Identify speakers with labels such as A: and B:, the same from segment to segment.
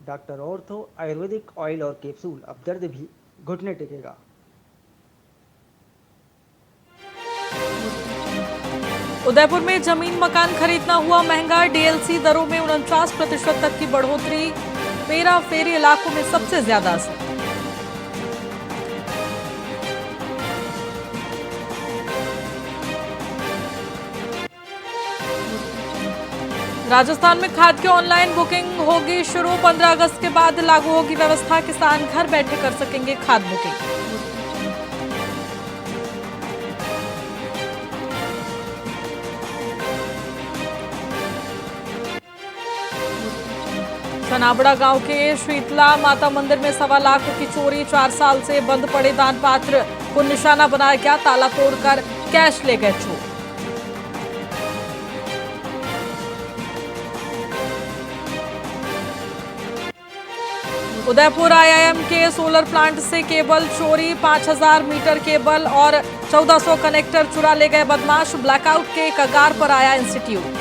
A: Doctor ortho Ayurvedic oil और capsule, अब दर्द भी घुटने टेकेगा।
B: उदयपुर में जमीन मकान खरीदना हुआ महंगा। डीएलसी दरों में 49% तक की बढ़ोतरी। पेरा फेरी इलाकों में सबसे ज्यादा असर। राजस्थान में खाद की ऑनलाइन बुकिंग होगी शुरू। 15 अगस्त के बाद लागू होगी व्यवस्था। किसान घर बैठे कर सकेंगे खाद बुकिंग। सनाबड़ा गांव के शीतला माता मंदिर में 1.25 लाख की चोरी। 4 साल से बंद पड़े दान पात्र को निशाना बनाया गया। ताला तोड़कर कैश ले गए चोर। उदयपुर आईआईएम के सोलर प्लांट से केबल चोरी। 5000 मीटर केबल और 1400 कनेक्टर चुरा ले गए बदमाश। ब्लैकआउट के कगार पर आया इंस्टीट्यूट।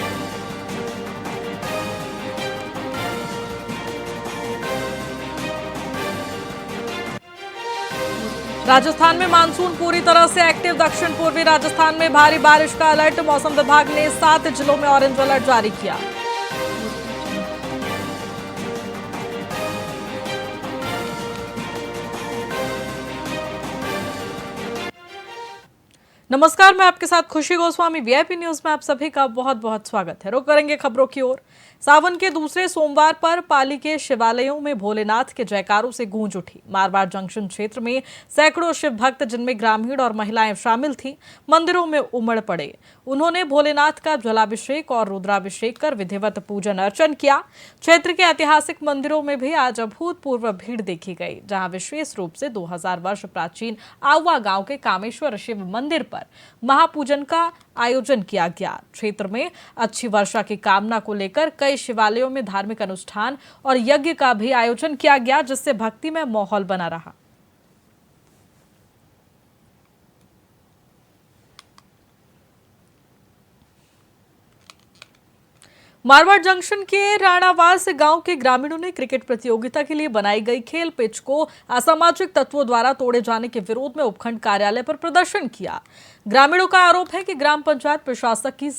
B: राजस्थान में मानसून पूरी तरह से एक्टिव। दक्षिण पूर्वी राजस्थान में भारी बारिश का अलर्ट। मौसम विभाग ने 7 जिलों में ऑरेंज अलर्ट जारी किया। नमस्कार, मैं आपके साथ खुशी गोस्वामी। वीआईपी न्यूज में आप सभी का बहुत बहुत स्वागत है। रुक करेंगे खबरों की ओर। सावन के दूसरे सोमवार पर पाली के शिवालयों में भोलेनाथ के जयकारों से गूंज उठी। मारवाड़ जंक्शन क्षेत्र में सैकड़ों शिव भक्त, जिनमें ग्रामीण और महिलाएं शामिल थीं, मंदिरों में उमड़ पड़े। उन्होंने भोलेनाथ का जलाभिषेक और रुद्राभिषेक कर विधिवत पूजन अर्चन किया। क्षेत्र के ऐतिहासिक मंदिरों में भी आज अभूतपूर्व भीड़ देखी गई, जहां विशेष रूप से 2000 वर्ष प्राचीन आवा गांव के कामेश्वर शिव मंदिर पर महापूजन का आयोजन किया गया। क्षेत्र में अच्छी वर्षा की कामना को लेकर कई शिवालयों में धार्मिक अनुष्ठान और यज्ञ का भी आयोजन किया गया, जिससे भक्तिमय माहौल बना रहा। मारवाड़ जंक्शन के राणावास गांव के ग्रामीणों ने क्रिकेट प्रतियोगिता के लिए बनाई गई खेल पिच को असामाजिक तत्वों द्वारा तोड़े जाने के विरोध में उपखंड कार्यालय पर प्रदर्शन किया। ग्रामीणों का आरोप है कि ग्राम पंचायत प्रशासक की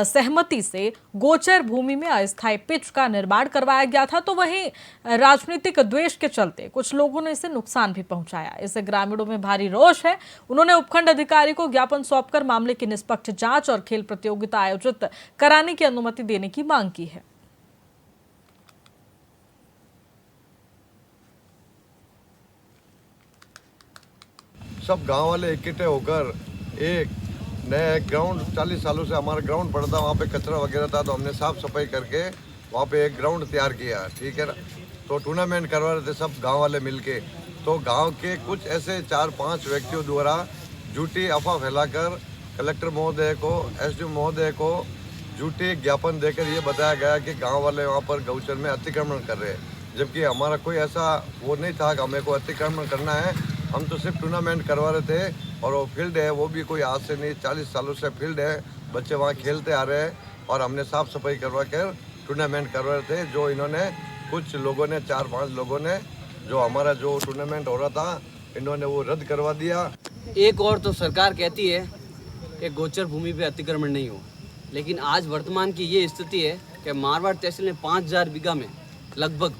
B: सहमति से गोचर भूमि में अस्थायी पिच का निर्माण करवाया गया था, तो वहीं राजनीतिक द्वेष के चलते कुछ लोगों ने इसे नुकसान भी पहुंचाया। इससे ग्रामीणों में भारी रोष है। उन्होंने उपखंड अधिकारी को ज्ञापन सौंपकर मामले की निष्पक्ष जांच और खेल प्रतियोगिता आयोजित कराने की अनुमति देने की मांग की है।
C: सब गांव वाले इकट्ठे होकर एक नया ग्राउंड, 40 सालों से हमारा ग्राउंड पड़ा था, वहाँ पे कचरा वगैरह था, तो हमने साफ सफाई करके वहाँ पे एक ग्राउंड तैयार किया। ठीक है ना, तो टूर्नामेंट करवा रहे थे सब गांव वाले मिलके। तो गांव के कुछ ऐसे 4-5 व्यक्तियों द्वारा झूठी अफवाह फैलाकर कलेक्टर महोदय को, एसडीएम महोदय को झूठी ज्ञापन देकर ये बताया गया कि गाँव वाले वहाँ पर गौचर में अतिक्रमण कर रहे हैं, जबकि हमारा कोई ऐसा वो नहीं था कि हमें को अतिक्रमण करना है। हम तो सिर्फ टूर्नामेंट करवा रहे थे, और वो फील्ड है वो भी कोई आज से नहीं, 40 सालों से फील्ड है, बच्चे वहाँ खेलते आ रहे हैं, और हमने साफ सफाई करवा कर टूर्नामेंट करवा रहे थे। जो इन्होंने कुछ लोगों ने, 4-5 लोगों ने, जो हमारा जो टूर्नामेंट हो रहा था, इन्होंने वो रद्द करवा दिया।
D: एक और तो सरकार कहती है कि गोचर भूमि पे अतिक्रमण नहीं हो, लेकिन आज वर्तमान की ये स्थिति है कि मारवाड़ तहसील में 5000 बीघा में लगभग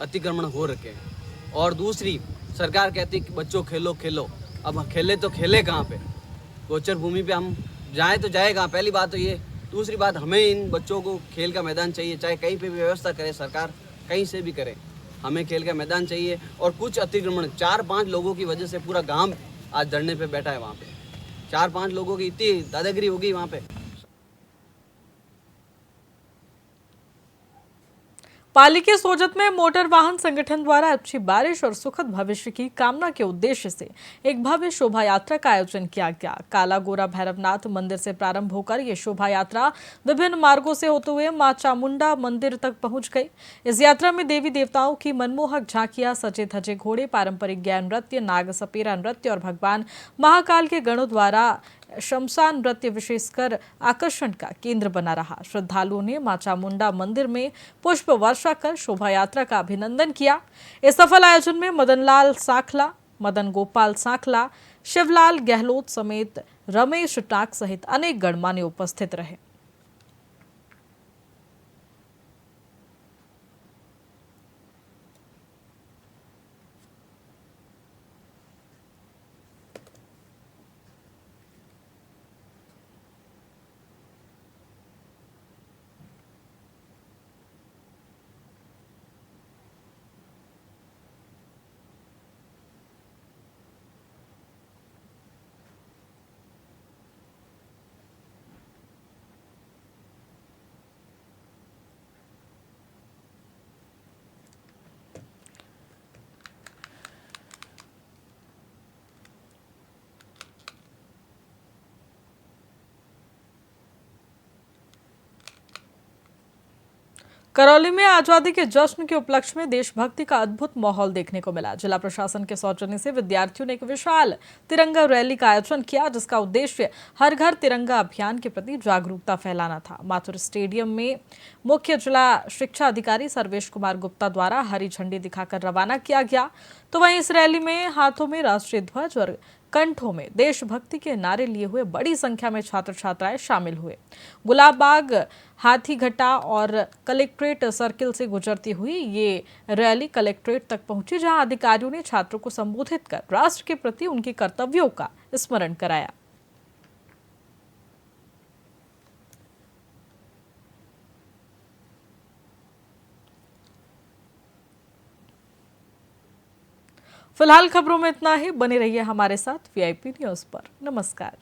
D: अतिक्रमण हो रखे हैं। और दूसरी, सरकार कहती है कि बच्चों खेलो खेलो, अब खेले तो खेले कहाँ पे? गोचर भूमि पे हम जाएं तो जाए कहाँ? पहली बात तो ये। दूसरी बात, हमें इन बच्चों को खेल का मैदान चाहिए, चाहे कहीं पे भी व्यवस्था करे सरकार, कहीं से भी करे, हमें खेल का मैदान चाहिए। और कुछ अतिक्रमण 4-5 लोगों की वजह से पूरा गाँव आज धरने पे बैठा है। वहाँ पे 4-5 लोगों की इतनी दादागिरी होगी वहाँ पे।
B: पाली के सोजत में मोटर वाहन संगठन द्वारा अच्छी बारिश और सुखद भविष्य की कामना के उद्देश्य से एक भव्य शोभा यात्रा का आयोजन किया गया। काला गोरा भैरवनाथ मंदिर से प्रारंभ होकर ये शोभा यात्रा विभिन्न मार्गों से होते हुए मां चामुंडा मंदिर तक पहुंच गई। इस यात्रा में देवी देवताओं की मनमोहक झांकियां, सजे धजे घोड़े, पारंपरिक गैर नृत्य, नाग सपेरा नृत्य और भगवान महाकाल के गणों द्वारा शमशान नृत्य विशेषकर आकर्षण का केंद्र बना रहा। श्रद्धालुओं ने मां चामुंडा मंदिर में पुष्प वर्षा कर शोभा यात्रा का अभिनंदन किया। इस सफल आयोजन में मदनलाल साखला, मदन गोपाल साखला, शिवलाल गहलोत समेत रमेश टाक सहित अनेक गणमान्य उपस्थित रहे। करौली में आजादी के जश्न के उपलक्ष्य में देशभक्ति का अद्भुत माहौल देखने को मिला। जिला प्रशासन के सौजन्य से विद्यार्थियों ने एक विशाल तिरंगा रैली का आयोजन किया, जिसका उद्देश्य हर घर तिरंगा अभियान के प्रति जागरूकता फैलाना था। माथुर स्टेडियम में मुख्य जिला शिक्षा अधिकारी सर्वेश कुमार गुप्ता द्वारा हरी झंडी दिखाकर रवाना किया गया। तो वहीं इस रैली में हाथों में राष्ट्रीय ध्वज और कंठों में देशभक्ति के नारे लिए हुए बड़ी संख्या में छात्र छात्राएं शामिल हुए। गुलाब बाग, हाथीघटा और कलेक्ट्रेट सर्किल से गुजरती हुई ये रैली कलेक्ट्रेट तक पहुंची, जहां अधिकारियों ने छात्रों को संबोधित कर राष्ट्र के प्रति उनके कर्तव्यों का स्मरण कराया। फिलहाल खबरों में इतना ही। बने रहिए हमारे साथ वीआईपी न्यूज पर। नमस्कार।